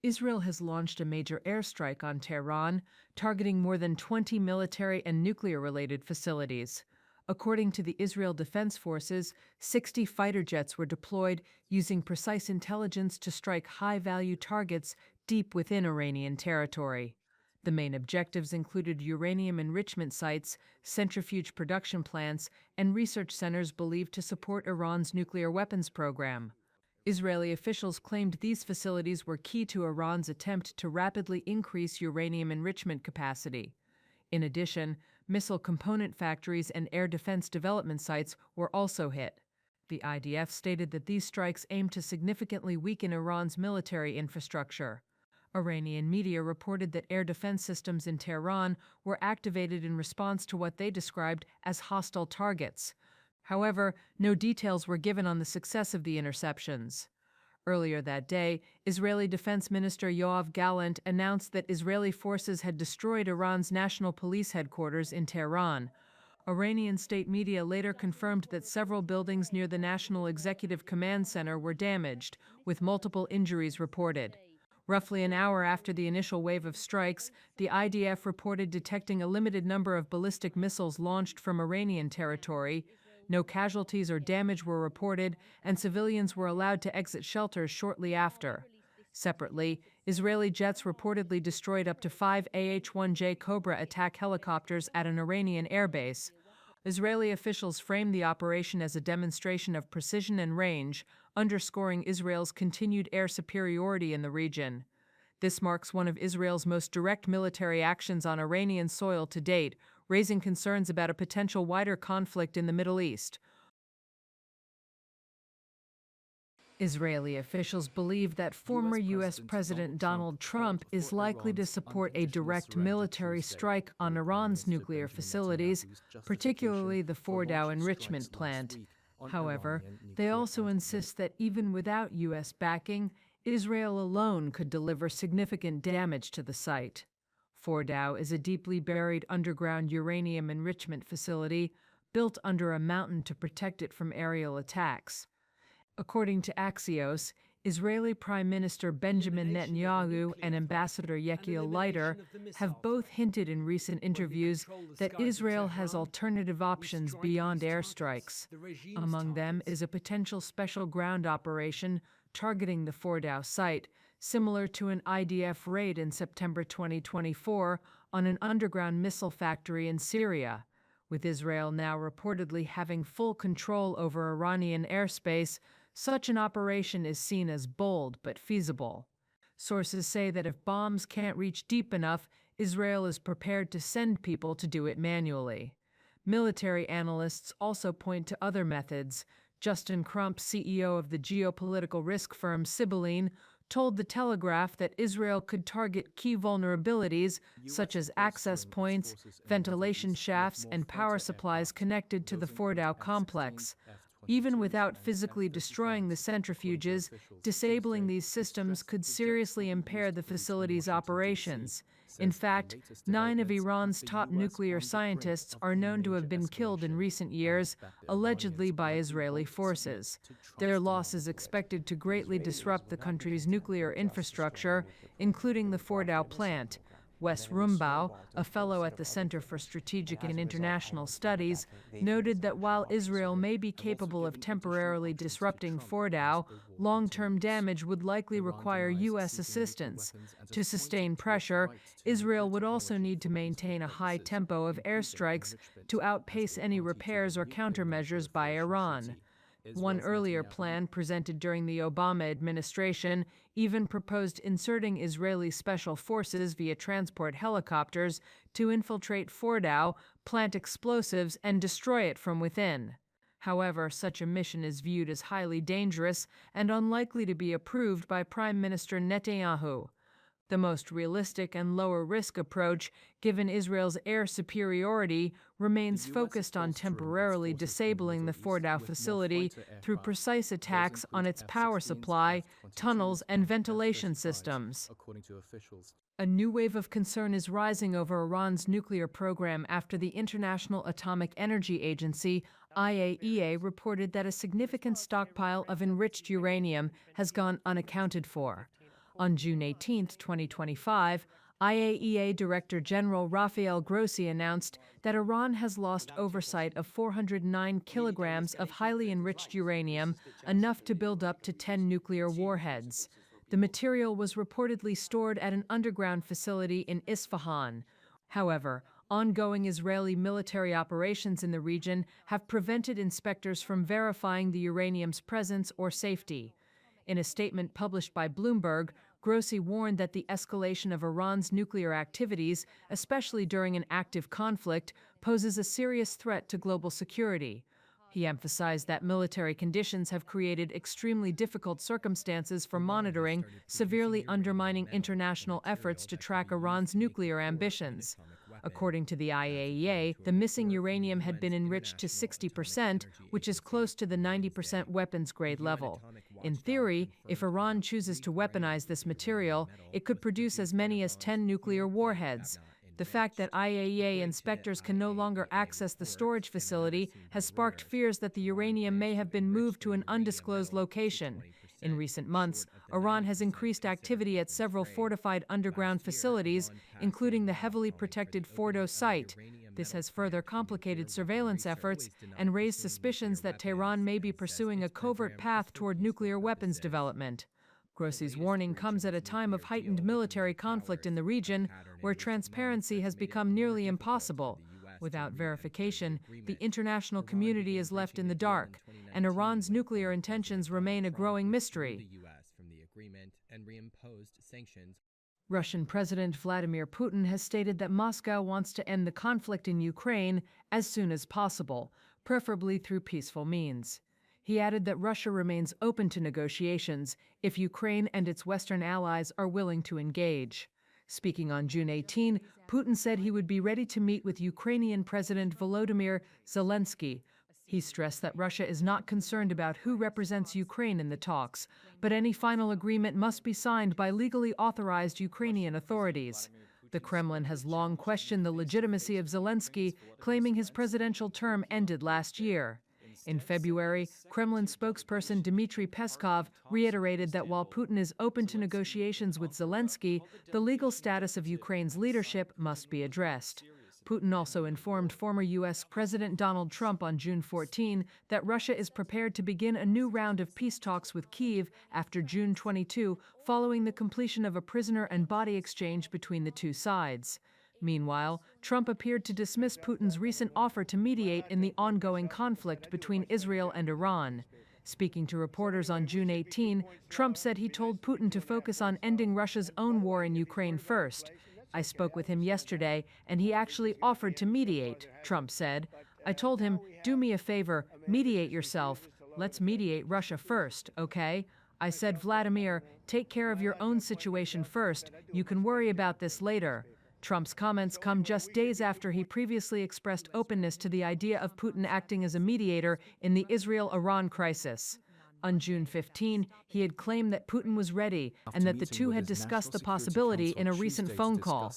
Israel has launched a major airstrike on Tehran, targeting more than 20 military and nuclear-related facilities. According to the Israel Defense Forces, 60 fighter jets were deployed using precise intelligence to strike high-value targets deep within Iranian territory. The main objectives included uranium enrichment sites, centrifuge production plants, and research centers believed to support Iran's nuclear weapons program. Israeli officials claimed these facilities were key to Iran's attempt to rapidly increase uranium enrichment capacity. In addition, missile component factories and air defense development sites were also hit. The IDF stated that these strikes aimed to significantly weaken Iran's military infrastructure. Iranian media reported that air defense systems in Tehran were activated in response to what they described as hostile targets. However, no details were given on the success of the interceptions. Earlier that day, Israeli Defense Minister Yoav Gallant announced that Israeli forces had destroyed Iran's national police headquarters in Tehran. Iranian state media later confirmed that several buildings near the National Executive Command Center were damaged, with multiple injuries reported. Roughly an hour after the initial wave of strikes, the IDF reported detecting a limited number of ballistic missiles launched from Iranian territory. No casualties or damage were reported, and civilians were allowed to exit shelters shortly after. Separately, Israeli jets reportedly destroyed up to 5 AH-1J Cobra attack helicopters at an Iranian airbase. Israeli officials framed the operation as a demonstration of precision and range, underscoring Israel's continued air superiority in the region. This marks one of Israel's most direct military actions on Iranian soil to date, raising concerns about a potential wider conflict in the Middle East. Israeli officials believe that former U.S. President Donald Trump is likely to support a direct military strike on Iran's nuclear facilities, particularly the Fordow enrichment plant. However, they also insist that even without U.S. backing, Israel alone could deliver significant damage to the site. Fordow is a deeply buried underground uranium enrichment facility built under a mountain to protect it from aerial attacks. According to Axios, Israeli Prime Minister Benjamin Netanyahu and Ambassador Yechiel Leiter have both hinted in recent interviews that Israel has alternative options beyond airstrikes. Among them is a potential special ground operation targeting the Fordow site, similar to an IDF raid in September 2024 on an underground missile factory in Syria. With Israel now reportedly having full control over Iranian airspace, such an operation is seen as bold but feasible. Sources say that if bombs can't reach deep enough, Israel is prepared to send people to do it manually. Military analysts also point to other methods. Justin Crump, CEO of the geopolitical risk firm Sibylline, told The Telegraph that Israel could target key vulnerabilities such as access points, ventilation shafts, and power supplies connected to the Fordow complex. Even without physically destroying the centrifuges, disabling these systems could seriously impair the facility's operations. In fact, 9 of Iran's top nuclear scientists are known to have been killed in recent years, allegedly by Israeli forces. Their loss is expected to greatly disrupt the country's nuclear infrastructure, including the Fordow plant. Wes Rumbaugh, a fellow at the Center for Strategic and International Studies, noted that while Israel may be capable of temporarily disrupting Fordow, long-term damage would likely require U.S. assistance. To sustain pressure, Israel would also need to maintain a high tempo of airstrikes to outpace any repairs or countermeasures by Iran. One earlier plan presented during the Obama administration even proposed inserting Israeli special forces via transport helicopters to infiltrate Fordow, plant explosives, and destroy it from within. However, such a mission is viewed as highly dangerous and unlikely to be approved by Prime Minister Netanyahu. The most realistic and lower-risk approach, given Israel's air superiority, remains focused on temporarily disabling the Fordow facility through precise attacks on its power supply, tunnels, and ventilation systems. A new wave of concern is rising over Iran's nuclear program after the International Atomic Energy Agency, IAEA, reported that a significant stockpile of enriched uranium has gone unaccounted for. On June 18, 2025, IAEA Director General Rafael Grossi announced that Iran has lost oversight of 409 kilograms of highly enriched uranium, enough to build up to 10 nuclear warheads. The material was reportedly stored at an underground facility in Isfahan. However, ongoing Israeli military operations in the region have prevented inspectors from verifying the uranium's presence or safety. In a statement published by Bloomberg, Grossi warned that the escalation of Iran's nuclear activities, especially during an active conflict, poses a serious threat to global security. He emphasized that military conditions have created extremely difficult circumstances for monitoring, severely undermining international efforts to track Iran's nuclear ambitions. According to the IAEA, the missing uranium had been enriched to 60%, which is close to the 90% weapons-grade level. In theory, if Iran chooses to weaponize this material, it could produce as many as 10 nuclear warheads. The fact that IAEA inspectors can no longer access the storage facility has sparked fears that the uranium may have been moved to an undisclosed location. In recent months, Iran has increased activity at several fortified underground facilities, including the heavily protected Fordo site. This has further complicated surveillance efforts and raised suspicions that Tehran may be pursuing a covert path toward nuclear weapons development. Grossi's warning comes at a time of heightened military conflict in the region, where transparency has become nearly impossible. Without verification, the international community is left in the dark, and Iran's nuclear intentions remain a growing mystery. Russian President Vladimir Putin has stated that Moscow wants to end the conflict in Ukraine as soon as possible, preferably through peaceful means. He added that Russia remains open to negotiations if Ukraine and its Western allies are willing to engage. Speaking on June 18, Putin said he would be ready to meet with Ukrainian President Volodymyr Zelensky. He stressed that Russia is not concerned about who represents Ukraine in the talks, but any final agreement must be signed by legally authorized Ukrainian authorities. The Kremlin has long questioned the legitimacy of Zelensky, claiming his presidential term ended last year. In February, Kremlin spokesperson Dmitry Peskov reiterated that while Putin is open to negotiations with Zelensky, the legal status of Ukraine's leadership must be addressed. Putin also informed former U.S. President Donald Trump on June 14 that Russia is prepared to begin a new round of peace talks with Kyiv after June 22, following the completion of a prisoner and body exchange between the two sides. Meanwhile, Trump appeared to dismiss Putin's recent offer to mediate in the ongoing conflict between Israel and Iran. Speaking to reporters on June 18, Trump said he told Putin to focus on ending Russia's own war in Ukraine first. "I spoke with him yesterday, and he actually offered to mediate," Trump said. "I told him, do me a favor, mediate yourself. Let's mediate Russia first, okay? I said, Vladimir, take care of your own situation first. You can worry about this later." Trump's comments come just days after he previously expressed openness to the idea of Putin acting as a mediator in the Israel-Iran crisis. On June 15, he had claimed that Putin was ready and that the two had discussed the possibility in a recent phone call.